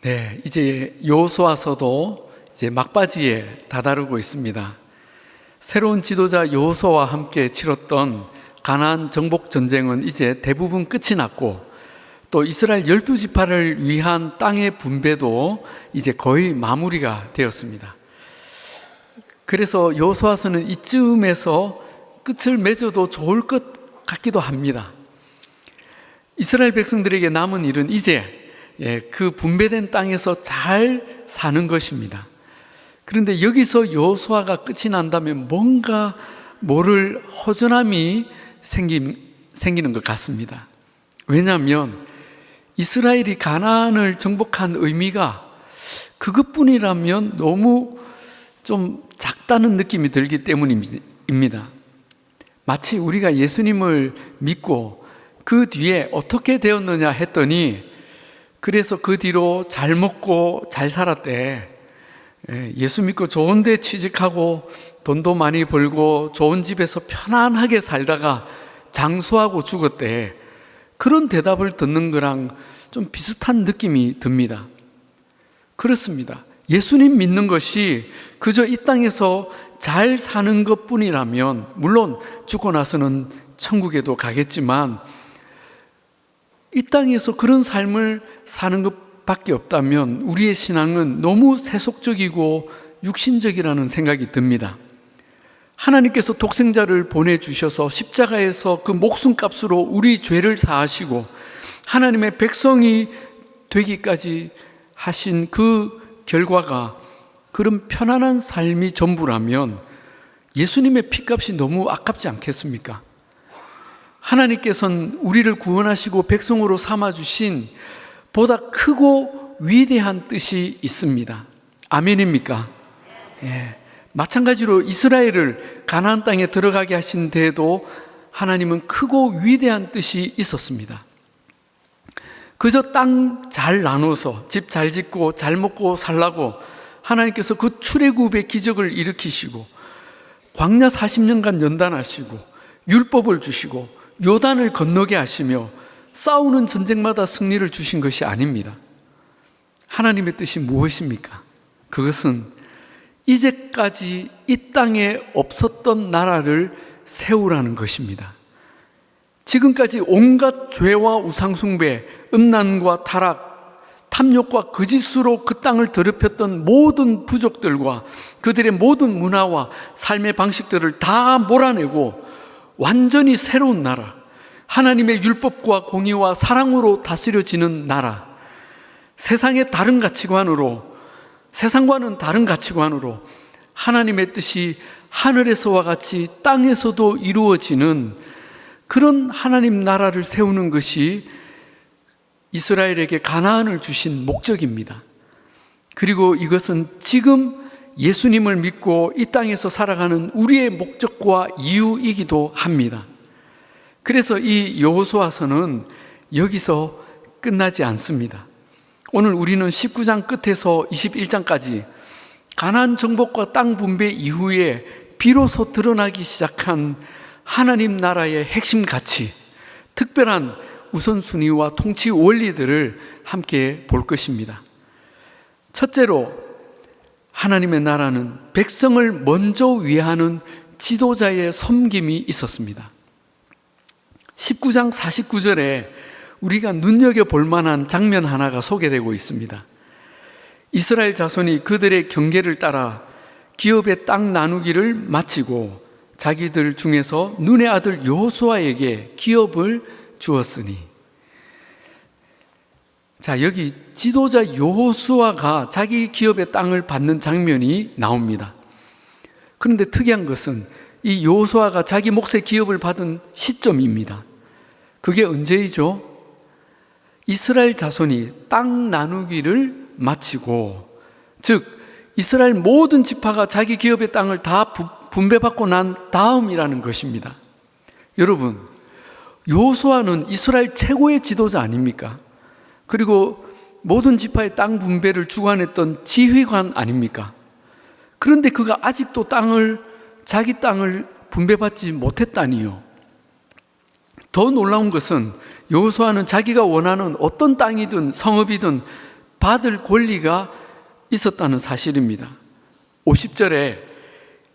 네, 이제 여호수아서도 이제 막바지에 다다르고 있습니다. 새로운 지도자 여호수아와 함께 치렀던 가나안 정복 전쟁은 이제 대부분 끝이 났고, 또 이스라엘 12지파를 위한 땅의 분배도 이제 거의 마무리가 되었습니다. 그래서 여호수아서는 이쯤에서 끝을 맺어도 좋을 것 같기도 합니다. 이스라엘 백성들에게 남은 일은 이제 그 분배된 땅에서 잘 사는 것입니다. 그런데 여기서 여호수아가 끝이 난다면 뭔가 모를 허전함이 생기는 것 같습니다. 왜냐하면 이스라엘이 가나안을 정복한 의미가 그것뿐이라면 너무 좀 작다는 느낌이 들기 때문입니다. 마치 우리가 예수님을 믿고 그 뒤에 어떻게 되었느냐 했더니, 그래서 그 뒤로 잘 먹고 잘 살았대. 예수 믿고 좋은 데 취직하고 돈도 많이 벌고 좋은 집에서 편안하게 살다가 장수하고 죽었대. 그런 대답을 듣는 거랑 좀 비슷한 느낌이 듭니다. 그렇습니다. 예수님 믿는 것이 그저 이 땅에서 잘 사는 것뿐이라면, 물론 죽고 나서는 천국에도 가겠지만, 이 땅에서 그런 삶을 사는 것밖에 없다면 우리의 신앙은 너무 세속적이고 육신적이라는 생각이 듭니다. 하나님께서 독생자를 보내주셔서 십자가에서 그 목숨값으로 우리 죄를 사하시고 하나님의 백성이 되기까지 하신 그 결과가 그런 편안한 삶이 전부라면 예수님의 피값이 너무 아깝지 않겠습니까? 하나님께서는 우리를 구원하시고 백성으로 삼아주신 보다 크고 위대한 뜻이 있습니다. 아멘입니까? 예. 마찬가지로 이스라엘을 가나안 땅에 들어가게 하신 데에도 하나님은 크고 위대한 뜻이 있었습니다. 그저 땅 잘 나눠서 집 잘 짓고 잘 먹고 살라고 하나님께서 그 출애굽의 기적을 일으키시고 광야 40년간 연단하시고 율법을 주시고 요단을 건너게 하시며 싸우는 전쟁마다 승리를 주신 것이 아닙니다. 하나님의 뜻이 무엇입니까? 그것은 이제까지 이 땅에 없었던 나라를 세우라는 것입니다. 지금까지 온갖 죄와 우상숭배, 음란과 타락, 탐욕과 거짓으로 그 땅을 더럽혔던 모든 부족들과 그들의 모든 문화와 삶의 방식들을 다 몰아내고 완전히 새로운 나라, 하나님의 율법과 공의와 사랑으로 다스려지는 나라, 세상의 다른 가치관으로, 세상과는 다른 가치관으로 하나님의 뜻이 하늘에서와 같이 땅에서도 이루어지는 그런 하나님 나라를 세우는 것이 이스라엘에게 가나안을 주신 목적입니다. 그리고 이것은 지금 예수님을 믿고 이 땅에서 살아가는 우리의 목적과 이유이기도 합니다. 그래서 이 여호수아서는 여기서 끝나지 않습니다. 오늘 우리는 19장 끝에서 21장까지 가나안 정복과 땅 분배 이후에 비로소 드러나기 시작한 하나님 나라의 핵심 가치, 특별한 우선순위와 통치 원리들을 함께 볼 것입니다. 첫째로, 하나님의 나라는 백성을 먼저 위하는 지도자의 섬김이 있었습니다. 19장 49절에 우리가 눈여겨볼 만한 장면 하나가 소개되고 있습니다. 이스라엘 자손이 그들의 경계를 따라 기업의 땅 나누기를 마치고 자기들 중에서 눈의 아들 여호수아에게 기업을 주었으니. 자, 여기 지도자 여호수아가 자기 기업의 땅을 받는 장면이 나옵니다. 그런데 특이한 것은 이 여호수아가 자기 몫의 기업을 받은 시점입니다. 그게 언제이죠? 이스라엘 자손이 땅 나누기를 마치고, 즉 이스라엘 모든 지파가 자기 기업의 땅을 다 분배받고 난 다음이라는 것입니다. 여러분, 여호수아는 이스라엘 최고의 지도자 아닙니까? 그리고 모든 지파의 땅 분배를 주관했던 지휘관 아닙니까? 그런데 그가 아직도 자기 땅을 분배받지 못했다니요. 더 놀라운 것은 여호수아는 자기가 원하는 어떤 땅이든 성읍이든 받을 권리가 있었다는 사실입니다. 50절에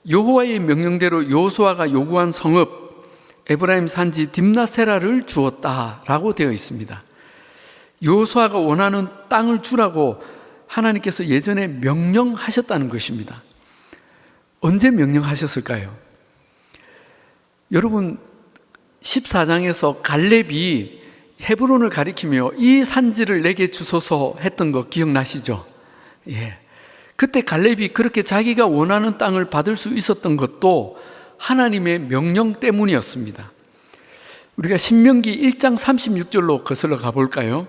여호와의 명령대로 여호수아가 요구한 성읍 에브라임 산지 딥나세라를 주었다라고 되어 있습니다. 여호수아가 원하는 땅을 주라고 하나님께서 예전에 명령하셨다는 것입니다. 언제 명령하셨을까요? 여러분 14장에서 갈렙이 헤브론을 가리키며 이 산지를 내게 주소서 했던 거 기억나시죠? 예. 그때 갈렙이 그렇게 자기가 원하는 땅을 받을 수 있었던 것도 하나님의 명령 때문이었습니다. 우리가 신명기 1장 36절로 거슬러 가볼까요?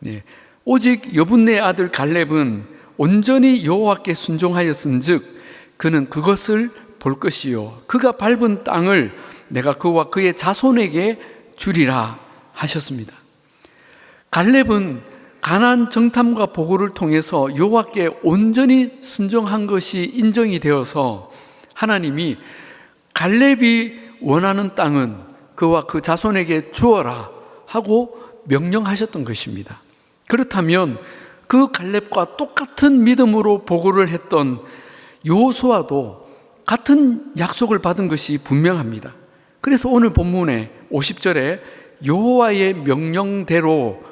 예. 오직 여분네 아들 갈렙은 온전히 여호와께 순종하였은즉 그는 그것을 볼 것이요 그가 밟은 땅을 내가 그와 그의 자손에게 주리라 하셨습니다. 갈렙은 가나안 정탐과 보고를 통해서 여호와께 온전히 순종한 것이 인정이 되어서 하나님이 갈렙이 원하는 땅은 그와 그 자손에게 주어라 하고 명령하셨던 것입니다. 그렇다면 그 갈렙과 똑같은 믿음으로 보고를 했던 여호수아도 같은 약속을 받은 것이 분명합니다. 그래서 오늘 본문에 50절에 여호와의 명령대로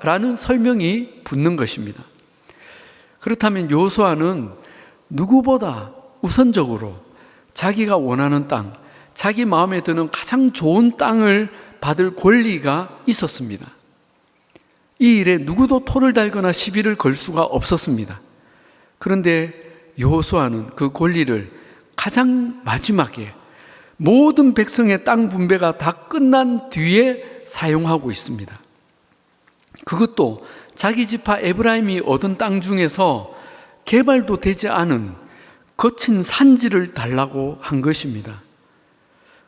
라는 설명이 붙는 것입니다. 그렇다면 여호수아는 누구보다 우선적으로 자기가 원하는 땅, 자기 마음에 드는 가장 좋은 땅을 받을 권리가 있었습니다. 이 일에 누구도 토를 달거나 시비를 걸 수가 없었습니다. 그런데 여호수아는 그 권리를 가장 마지막에 모든 백성의 땅 분배가 다 끝난 뒤에 사용하고 있습니다. 그것도 자기 지파 에브라임이 얻은 땅 중에서 개발도 되지 않은 거친 산지를 달라고 한 것입니다.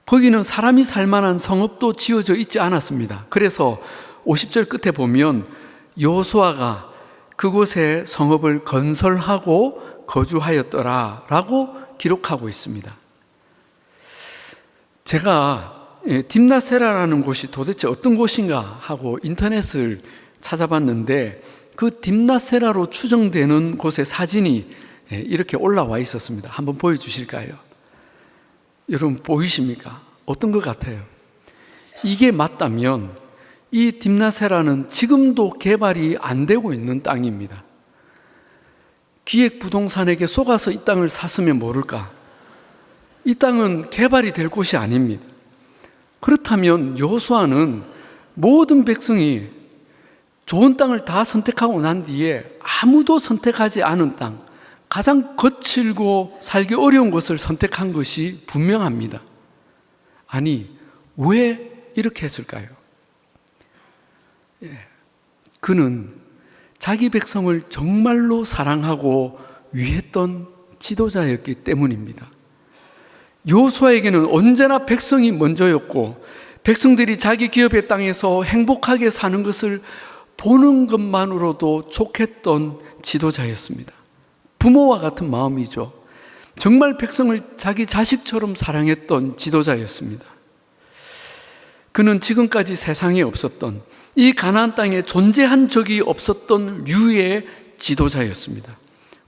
거기는 사람이 살만한 성읍도 지어져 있지 않았습니다. 그래서 50절 끝에 보면 여호수아가 그곳에 성읍을 건설하고 거주하였더라 라고 기록하고 있습니다. 제가 딥나세라라는 곳이 도대체 어떤 곳인가 하고 인터넷을 찾아봤는데 그 딥나세라로 추정되는 곳의 사진이 이렇게 올라와 있었습니다. 한번 보여주실까요? 여러분 보이십니까? 어떤 것 같아요? 이게 맞다면 이 딥나세라는 지금도 개발이 안 되고 있는 땅입니다. 기획부동산에게 속아서 이 땅을 샀으면 모를까? 이 땅은 개발이 될 곳이 아닙니다. 그렇다면 여호수아는 모든 백성이 좋은 땅을 다 선택하고 난 뒤에 아무도 선택하지 않은 땅, 가장 거칠고 살기 어려운 곳을 선택한 것이 분명합니다. 아니, 왜 이렇게 했을까요? 그는 자기 백성을 정말로 사랑하고 위했던 지도자였기 때문입니다. 여호수아에게는 언제나 백성이 먼저였고 백성들이 자기 기업의 땅에서 행복하게 사는 것을 보는 것만으로도 좋겠던 지도자였습니다. 부모와 같은 마음이죠. 정말 백성을 자기 자식처럼 사랑했던 지도자였습니다. 그는 지금까지 세상에 없었던 이 가나안 땅에 존재한 적이 없었던 류의 지도자였습니다.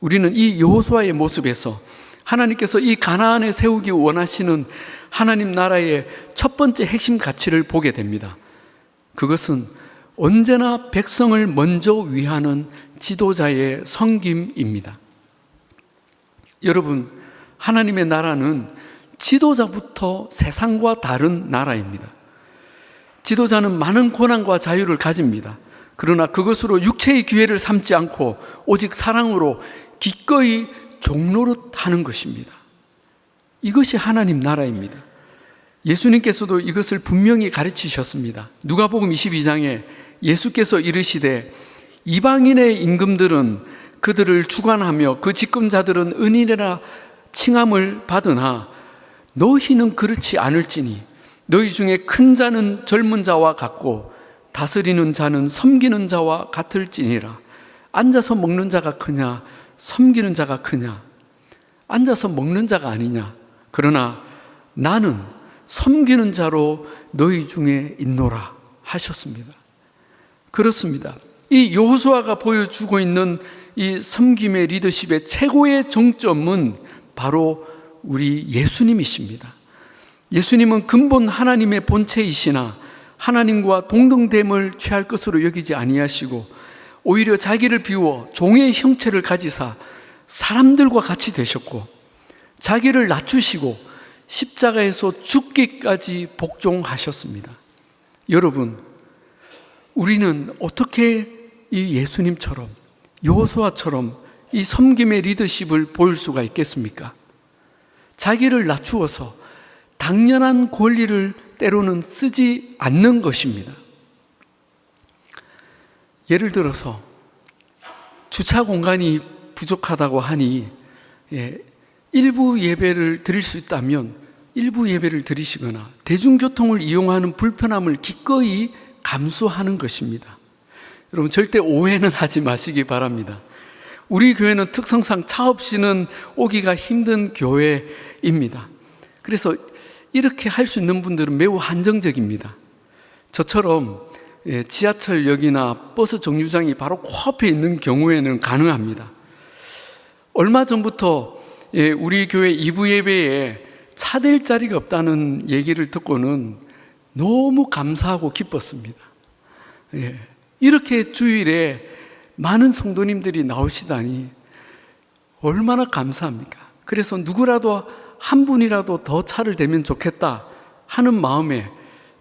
우리는 이 여호수아의 모습에서 하나님께서 이 가나안에 세우기 원하시는 하나님 나라의 첫 번째 핵심 가치를 보게 됩니다. 그것은 언제나 백성을 먼저 위하는 지도자의 섬김입니다. 여러분, 하나님의 나라는 지도자부터 세상과 다른 나라입니다. 지도자는 많은 권한과 자유를 가집니다. 그러나 그것으로 육체의 기회를 삼지 않고 오직 사랑으로 기꺼이 종노릇하는 것입니다. 이것이 하나님 나라입니다. 예수님께서도 이것을 분명히 가르치셨습니다. 누가복음 22장에 예수께서 이르시되 이방인의 임금들은 그들을 주관하며 그 집권자들은 은인이라 칭함을 받으나 너희는 그렇지 않을지니 너희 중에 큰 자는 젊은 자와 같고 다스리는 자는 섬기는 자와 같을지니라. 앉아서 먹는 자가 크냐 섬기는 자가 크냐? 앉아서 먹는 자가 아니냐? 그러나 나는 섬기는 자로 너희 중에 있노라 하셨습니다. 그렇습니다. 이 여호수아가 보여주고 있는 이 섬김의 리더십의 최고의 정점은 바로 우리 예수님이십니다. 예수님은 근본 하나님의 본체이시나 하나님과 동등됨을 취할 것으로 여기지 아니하시고 오히려 자기를 비워 종의 형체를 가지사 사람들과 같이 되셨고 자기를 낮추시고 십자가에서 죽기까지 복종하셨습니다. 여러분, 우리는 어떻게 이 예수님처럼 여호수아처럼 이 섬김의 리더십을 보일 수가 있겠습니까? 자기를 낮추어서 당연한 권리를 때로는 쓰지 않는 것입니다. 예를 들어서 주차 공간이 부족하다고 하니 일부 예배를 드릴 수 있다면 일부 예배를 드리시거나 대중교통을 이용하는 불편함을 기꺼이 감수하는 것입니다. 여러분, 절대 오해는 하지 마시기 바랍니다. 우리 교회는 특성상 차 없이는 오기가 힘든 교회입니다. 그래서 이렇게 할 수 있는 분들은 매우 한정적입니다. 저처럼 지하철역이나 버스 정류장이 바로 코앞에 있는 경우에는 가능합니다. 얼마 전부터 우리 교회 2부 예배에 차댈 자리가 없다는 얘기를 듣고는 너무 감사하고 기뻤습니다. 이렇게 주일에 많은 성도님들이 나오시다니 얼마나 감사합니까? 그래서 누구라도 한 분이라도 더 차를 대면 좋겠다 하는 마음에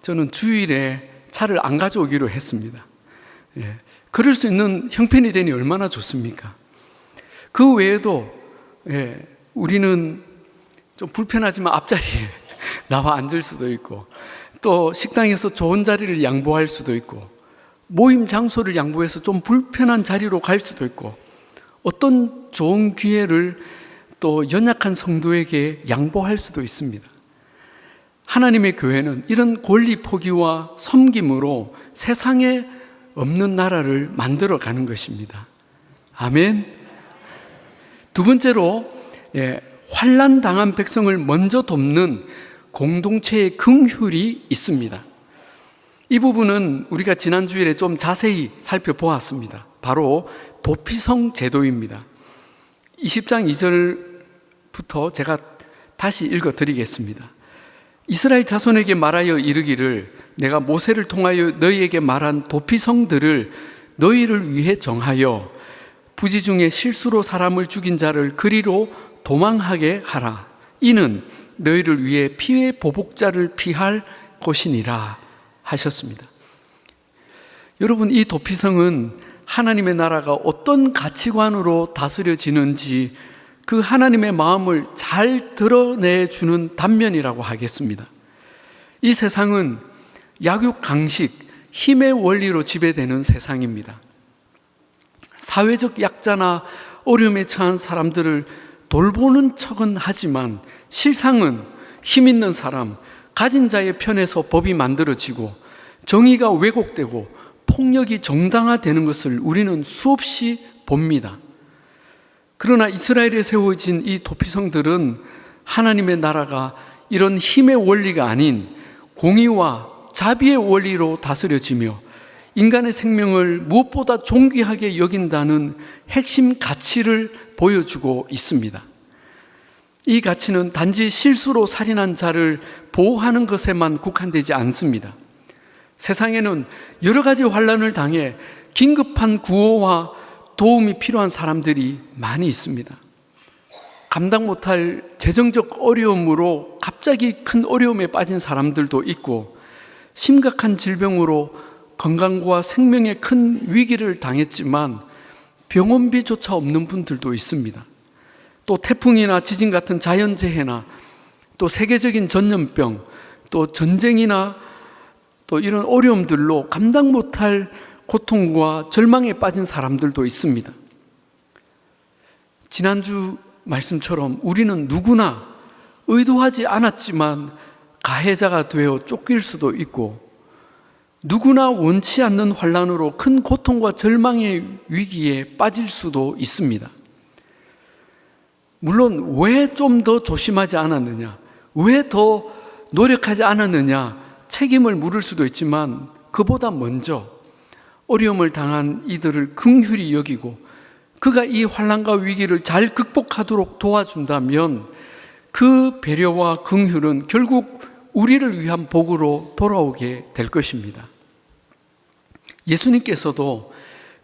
저는 주일에 차를 안 가져오기로 했습니다. 그럴 수 있는 형편이 되니 얼마나 좋습니까? 그 외에도 우리는 좀 불편하지만 앞자리에 나와 앉을 수도 있고 또 식당에서 좋은 자리를 양보할 수도 있고 모임 장소를 양보해서 좀 불편한 자리로 갈 수도 있고 어떤 좋은 기회를 또 연약한 성도에게 양보할 수도 있습니다. 하나님의 교회는 이런 권리 포기와 섬김으로 세상에 없는 나라를 만들어 가는 것입니다. 아멘. 두 번째로 환난 당한 백성을 먼저 돕는 공동체의 긍휼이 있습니다. 이 부분은 우리가 지난 주일에 좀 자세히 살펴보았습니다. 바로 도피성 제도입니다. 20장 2절부터 제가 다시 읽어드리겠습니다. 이스라엘 자손에게 말하여 이르기를 내가 모세를 통하여 너희에게 말한 도피성들을 너희를 위해 정하여 부지 중에 실수로 사람을 죽인 자를 그리로 도망하게 하라. 이는 너희를 위해 피의 보복자를 피할 곳이니라 하셨습니다. 여러분, 이 도피성은 하나님의 나라가 어떤 가치관으로 다스려지는지 그 하나님의 마음을 잘 드러내주는 단면이라고 하겠습니다. 이 세상은 약육 강식, 힘의 원리로 지배되는 세상입니다. 사회적 약자나 어려움에 처한 사람들을 돌보는 척은 하지만 실상은 힘 있는 사람, 가진 자의 편에서 법이 만들어지고 정의가 왜곡되고 폭력이 정당화되는 것을 우리는 수없이 봅니다. 그러나 이스라엘에 세워진 이 도피성들은 하나님의 나라가 이런 힘의 원리가 아닌 공의와 자비의 원리로 다스려지며 인간의 생명을 무엇보다 존귀하게 여긴다는 핵심 가치를 보여주고 있습니다. 이 가치는 단지 실수로 살인한 자를 보호하는 것에만 국한되지 않습니다. 세상에는 여러 가지 환난을 당해 긴급한 구호와 도움이 필요한 사람들이 많이 있습니다. 감당 못할 재정적 어려움으로 갑자기 큰 어려움에 빠진 사람들도 있고 심각한 질병으로 건강과 생명에 큰 위기를 당했지만 병원비조차 없는 분들도 있습니다. 또 태풍이나 지진 같은 자연재해나 또 세계적인 전염병, 또 전쟁이나 또 이런 어려움들로 감당 못할 고통과 절망에 빠진 사람들도 있습니다. 지난주 말씀처럼 우리는 누구나 의도하지 않았지만 가해자가 되어 쫓길 수도 있고 누구나 원치 않는 환난으로 큰 고통과 절망의 위기에 빠질 수도 있습니다. 물론 왜 좀 더 조심하지 않았느냐, 왜 더 노력하지 않았느냐 책임을 물을 수도 있지만 그보다 먼저 어려움을 당한 이들을 긍휼히 여기고 그가 이 환난과 위기를 잘 극복하도록 도와준다면 그 배려와 긍휼은 결국 우리를 위한 복으로 돌아오게 될 것입니다. 예수님께서도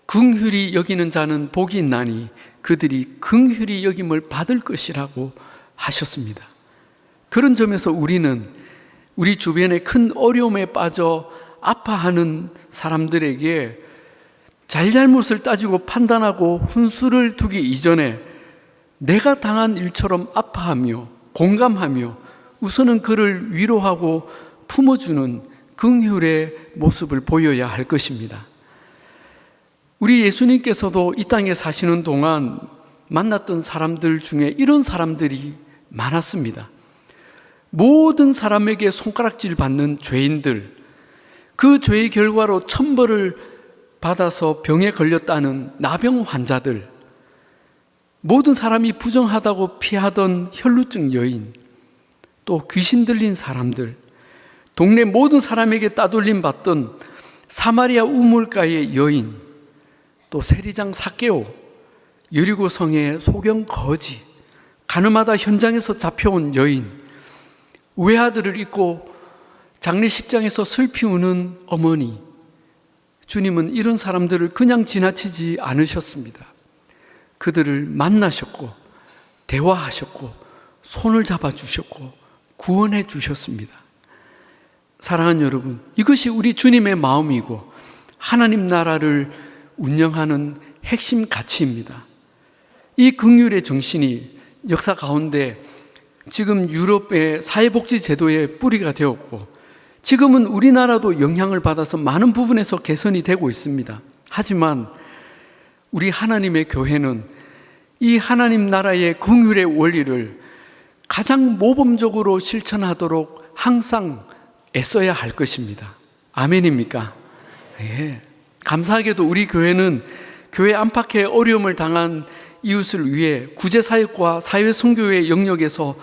긍휼히 여기는 자는 복이 있나니 그들이 긍휼히 여김을 받을 것이라고 하셨습니다. 그런 점에서 우리는 우리 주변에 큰 어려움에 빠져 아파하는 사람들에게 잘잘못을 따지고 판단하고 훈수를 두기 이전에 내가 당한 일처럼 아파하며 공감하며 우선은 그를 위로하고 품어주는 긍휼의 모습을 보여야 할 것입니다. 우리 예수님께서도 이 땅에 사시는 동안 만났던 사람들 중에 이런 사람들이 많았습니다. 모든 사람에게 손가락질 받는 죄인들, 그 죄의 결과로 천벌을 받아서 병에 걸렸다는 나병 환자들, 모든 사람이 부정하다고 피하던 혈루증 여인, 또 귀신 들린 사람들, 동네 모든 사람에게 따돌림 받던 사마리아 우물가의 여인, 또 세리장 삭개오, 여리고성의 소경 거지, 가늠하다 현장에서 잡혀온 여인, 외아들을 잊고 장례식장에서 슬피 우는 어머니, 주님은 이런 사람들을 그냥 지나치지 않으셨습니다. 그들을 만나셨고 대화하셨고 손을 잡아주셨고 구원해 주셨습니다. 사랑하는 여러분, 이것이 우리 주님의 마음이고 하나님 나라를 운영하는 핵심 가치입니다. 이 긍휼의 정신이 역사 가운데 지금 유럽의 사회복지 제도의 뿌리가 되었고 지금은 우리나라도 영향을 받아서 많은 부분에서 개선이 되고 있습니다. 하지만 우리 하나님의 교회는 이 하나님 나라의 긍휼의 원리를 가장 모범적으로 실천하도록 항상 애써야 할 것입니다. 아멘입니까? 예. 감사하게도 우리 교회는 교회 안팎의 어려움을 당한 이웃을 위해 구제사역과 사회선교의 영역에서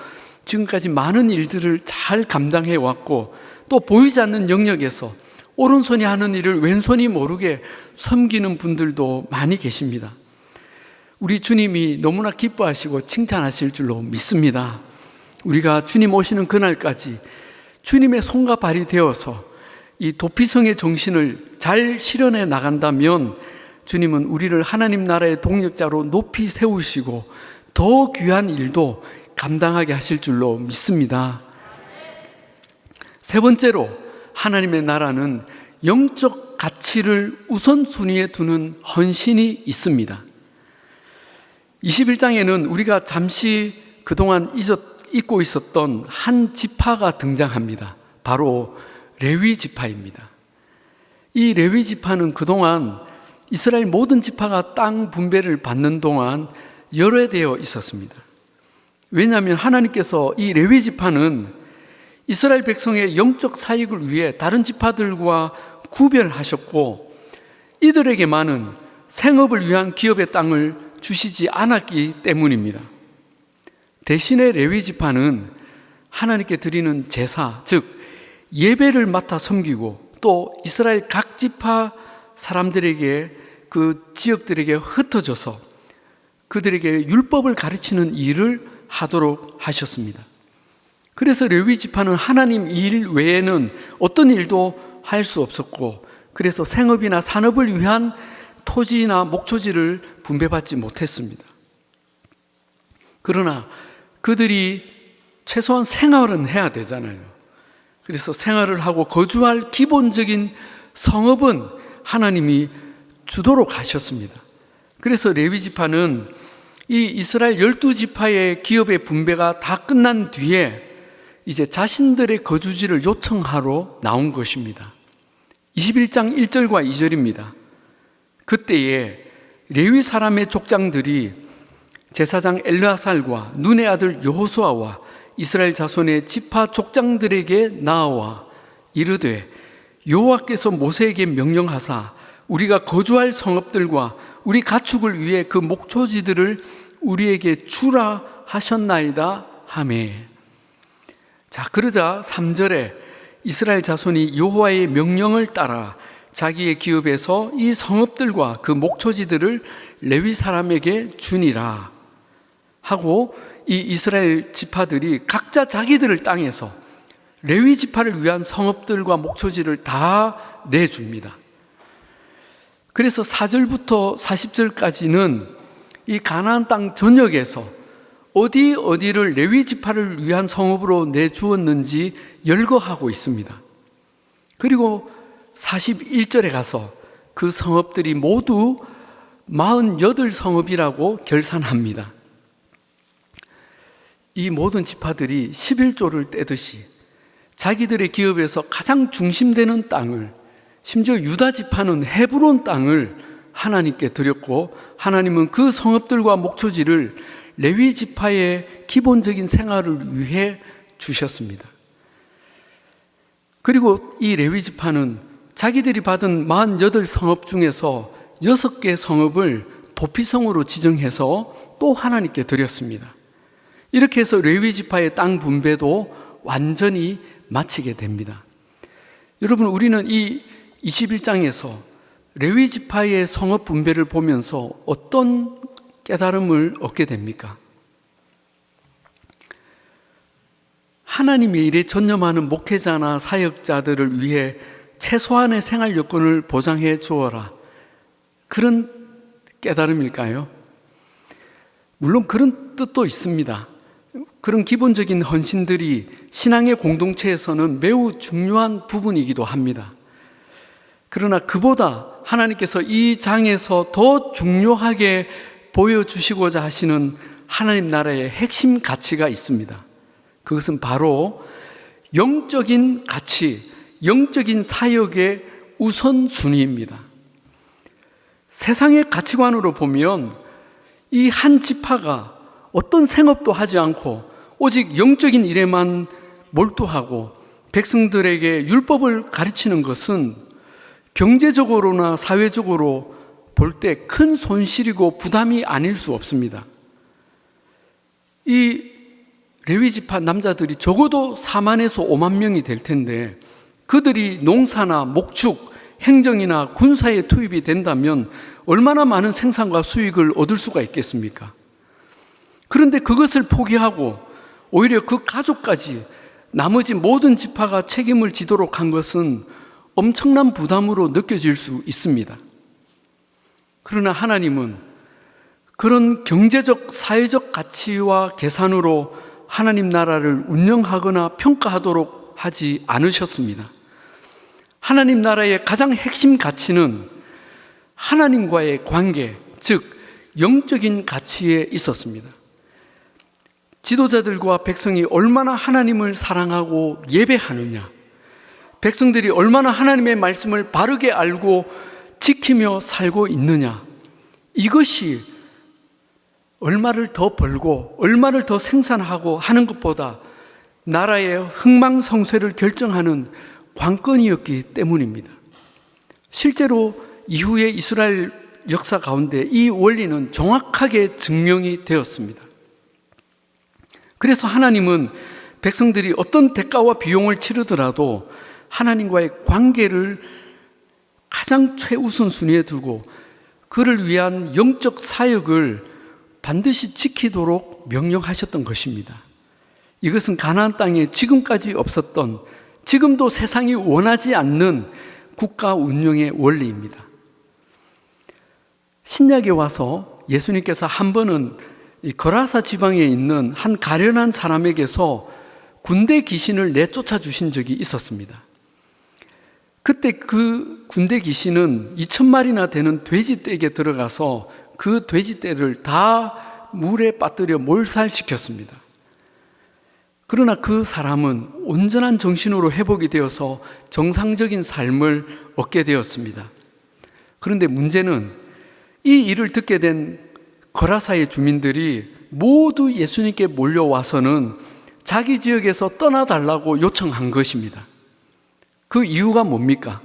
지금까지 많은 일들을 잘 감당해 왔고 또 보이지 않는 영역에서 오른손이 하는 일을 왼손이 모르게 섬기는 분들도 많이 계십니다. 우리 주님이 너무나 기뻐하시고 칭찬하실 줄로 믿습니다. 우리가 주님 오시는 그날까지 주님의 손과 발이 되어서 이 도피성의 정신을 잘 실현해 나간다면 주님은 우리를 하나님 나라의 동력자로 높이 세우시고 더 귀한 일도 감당하게 하실 줄로 믿습니다. 세 번째로 하나님의 나라는 영적 가치를 우선순위에 두는 헌신이 있습니다. 21장에는 우리가 잠시 그동안 잊고 있었던 한 지파가 등장합니다. 바로 레위 지파입니다. 이 레위 지파는 그동안 이스라엘 모든 지파가 땅 분배를 받는 동안 열외되어 있었습니다. 왜냐하면 하나님께서 이 레위 지파는 이스라엘 백성의 영적 사익을 위해 다른 지파들과 구별하셨고 이들에게만은 생업을 위한 기업의 땅을 주시지 않았기 때문입니다. 대신에 레위 지파는 하나님께 드리는 제사, 즉 예배를 맡아 섬기고 또 이스라엘 각 지파 사람들에게 그 지역들에게 흩어져서 그들에게 율법을 가르치는 일을 하도록 하셨습니다. 그래서 레위 지파는 하나님 일 외에는 어떤 일도 할 수 없었고 그래서 생업이나 산업을 위한 토지나 목초지를 분배받지 못했습니다. 그러나 그들이 최소한 생활은 해야 되잖아요. 그래서 생활을 하고 거주할 기본적인 성업은 하나님이 주도록 하셨습니다. 그래서 레위 지파는 이 이스라엘 12지파의 기업의 분배가 다 끝난 뒤에 이제 자신들의 거주지를 요청하러 나온 것입니다. 21장 1절과 2절입니다. 그때에 레위 사람의 족장들이 제사장 엘르아살과 눈의 아들 여호수아와 이스라엘 자손의 지파 족장들에게 나와 이르되 여호와께서 모세에게 명령하사 우리가 거주할 성읍들과 우리 가축을 위해 그 목초지들을 우리에게 주라 하셨나이다 하매. 자, 그러자 3절에 이스라엘 자손이 여호와의 명령을 따라 자기의 기업에서 이 성읍들과 그 목초지들을 레위 사람에게 주니라 하고, 이 이스라엘 지파들이 각자 자기들의 땅에서 레위 지파를 위한 성읍들과 목초지를 다 내줍니다. 그래서 4절부터 40절까지는 이 가나안 땅 전역에서 어디를 레위 지파를 위한 성읍으로 내주었는지 열거하고 있습니다. 그리고 41절에 가서 그 성읍들이 모두 48성읍이라고 결산합니다. 이 모든 지파들이 11조를 떼듯이 자기들의 기업에서 가장 중심되는 땅을, 심지어 유다 지파는 헤브론 땅을 하나님께 드렸고, 하나님은 그 성읍들과 목초지를 레위 지파의 기본적인 생활을 위해 주셨습니다. 그리고 이 레위 지파는 자기들이 받은 48성읍 중에서 6개 성읍을 도피성으로 지정해서 또 하나님께 드렸습니다. 이렇게 해서 레위 지파의 땅 분배도 완전히 마치게 됩니다. 여러분, 우리는 이 21장에서 레위 지파의 성읍 분배를 보면서 어떤 깨달음을 얻게 됩니까? 하나님의 일에 전념하는 목회자나 사역자들을 위해 최소한의 생활 여건을 보장해 주어라, 그런 깨달음일까요? 물론 그런 뜻도 있습니다. 그런 기본적인 헌신들이 신앙의 공동체에서는 매우 중요한 부분이기도 합니다. 그러나 그보다 하나님께서 이 장에서 더 중요하게 보여주시고자 하시는 하나님 나라의 핵심 가치가 있습니다. 그것은 바로 영적인 가치, 영적인 사역의 우선순위입니다. 세상의 가치관으로 보면 이 한 지파가 어떤 생업도 하지 않고 오직 영적인 일에만 몰두하고 백성들에게 율법을 가르치는 것은 경제적으로나 사회적으로 볼 때 큰 손실이고 부담이 아닐 수 없습니다. 이 레위 지파 남자들이 적어도 4만에서 5만 명이 될 텐데, 그들이 농사나 목축, 행정이나 군사에 투입이 된다면 얼마나 많은 생산과 수익을 얻을 수가 있겠습니까? 그런데 그것을 포기하고 오히려 그 가족까지 나머지 모든 지파가 책임을 지도록 한 것은 엄청난 부담으로 느껴질 수 있습니다. 그러나 하나님은 그런 경제적, 사회적 가치와 계산으로 하나님 나라를 운영하거나 평가하도록 하지 않으셨습니다. 하나님 나라의 가장 핵심 가치는 하나님과의 관계, 즉 영적인 가치에 있었습니다. 지도자들과 백성이 얼마나 하나님을 사랑하고 예배하느냐, 백성들이 얼마나 하나님의 말씀을 바르게 알고 지키며 살고 있느냐, 이것이 얼마를 더 벌고 얼마를 더 생산하고 하는 것보다 나라의 흥망성쇠를 결정하는 관건이었기 때문입니다. 실제로 이후의 이스라엘 역사 가운데 이 원리는 정확하게 증명이 되었습니다. 그래서 하나님은 백성들이 어떤 대가와 비용을 치르더라도 하나님과의 관계를 가장 최우선 순위에 두고 그를 위한 영적 사역을 반드시 지키도록 명령하셨던 것입니다. 이것은 가나안 땅에 지금까지 없었던, 지금도 세상이 원하지 않는 국가 운영의 원리입니다. 신약에 와서 예수님께서 한 번은 이 거라사 지방에 있는 한 가련한 사람에게서 군대 귀신을 내쫓아 주신 적이 있었습니다. 그때 그 군대 귀신은 2,000마리나 되는 돼지떼에게 들어가서 그 돼지떼를 다 물에 빠뜨려 몰살시켰습니다. 그러나 그 사람은 온전한 정신으로 회복이 되어서 정상적인 삶을 얻게 되었습니다. 그런데 문제는 이 일을 듣게 된 거라사의 주민들이 모두 예수님께 몰려와서는 자기 지역에서 떠나달라고 요청한 것입니다. 그 이유가 뭡니까?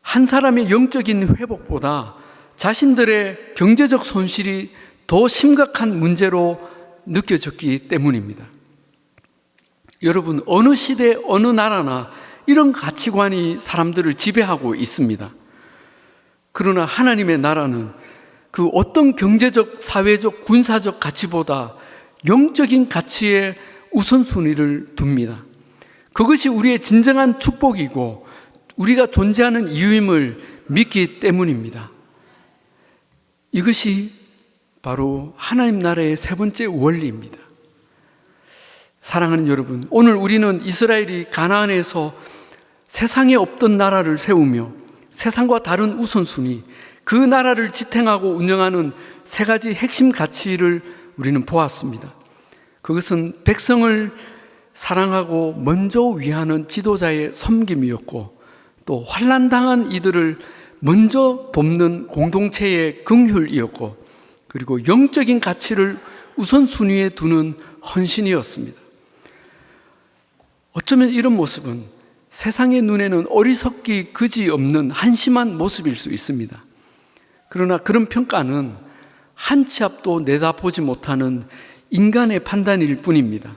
한 사람의 영적인 회복보다 자신들의 경제적 손실이 더 심각한 문제로 느껴졌기 때문입니다. 여러분, 어느 시대, 어느 나라나 이런 가치관이 사람들을 지배하고 있습니다. 그러나 하나님의 나라는 그 어떤 경제적, 사회적, 군사적 가치보다 영적인 가치에 우선순위를 둡니다. 그것이 우리의 진정한 축복이고 우리가 존재하는 이유임을 믿기 때문입니다. 이것이 바로 하나님 나라의 세 번째 원리입니다. 사랑하는 여러분, 오늘 우리는 이스라엘이 가나안에서 세상에 없던 나라를 세우며 세상과 다른 우선순위, 그 나라를 지탱하고 운영하는 세 가지 핵심 가치를 우리는 보았습니다. 그것은 백성을 사랑하고 먼저 위하는 지도자의 섬김이었고, 또 환난당한 이들을 먼저 돕는 공동체의 긍휼이었고, 그리고 영적인 가치를 우선순위에 두는 헌신이었습니다. 어쩌면 이런 모습은 세상의 눈에는 어리석기 그지없는 한심한 모습일 수 있습니다. 그러나 그런 평가는 한 치 앞도 내다보지 못하는 인간의 판단일 뿐입니다.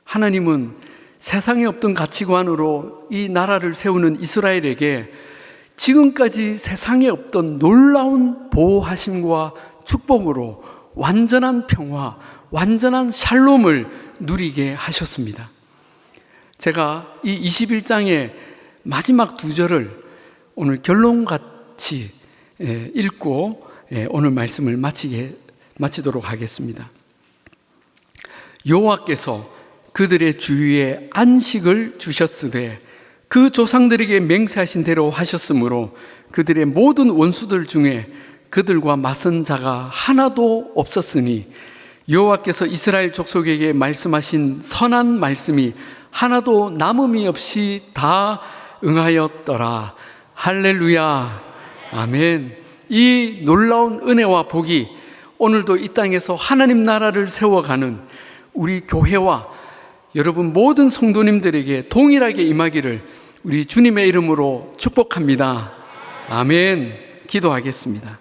하나님은 세상에 없던 가치관으로 이 나라를 세우는 이스라엘에게 지금까지 세상에 없던 놀라운 보호하심과 축복으로 완전한 평화, 완전한 샬롬을 누리게 하셨습니다. 제가 이 21장의 마지막 두 절을 오늘 결론같이 읽고 오늘 말씀을 마치도록 하겠습니다. 여호와께서 그들의 주위에 안식을 주셨으되 그 조상들에게 맹세하신 대로 하셨으므로 그들의 모든 원수들 중에 그들과 맞선 자가 하나도 없었으니 여호와께서 이스라엘 족속에게 말씀하신 선한 말씀이 하나도 남음이 없이 다 응하였더라. 할렐루야. 아멘. 이 놀라운 은혜와 복이 오늘도 이 땅에서 하나님 나라를 세워가는 우리 교회와 여러분 모든 성도님들에게 동일하게 임하기를 우리 주님의 이름으로 축복합니다. 아멘. 기도하겠습니다.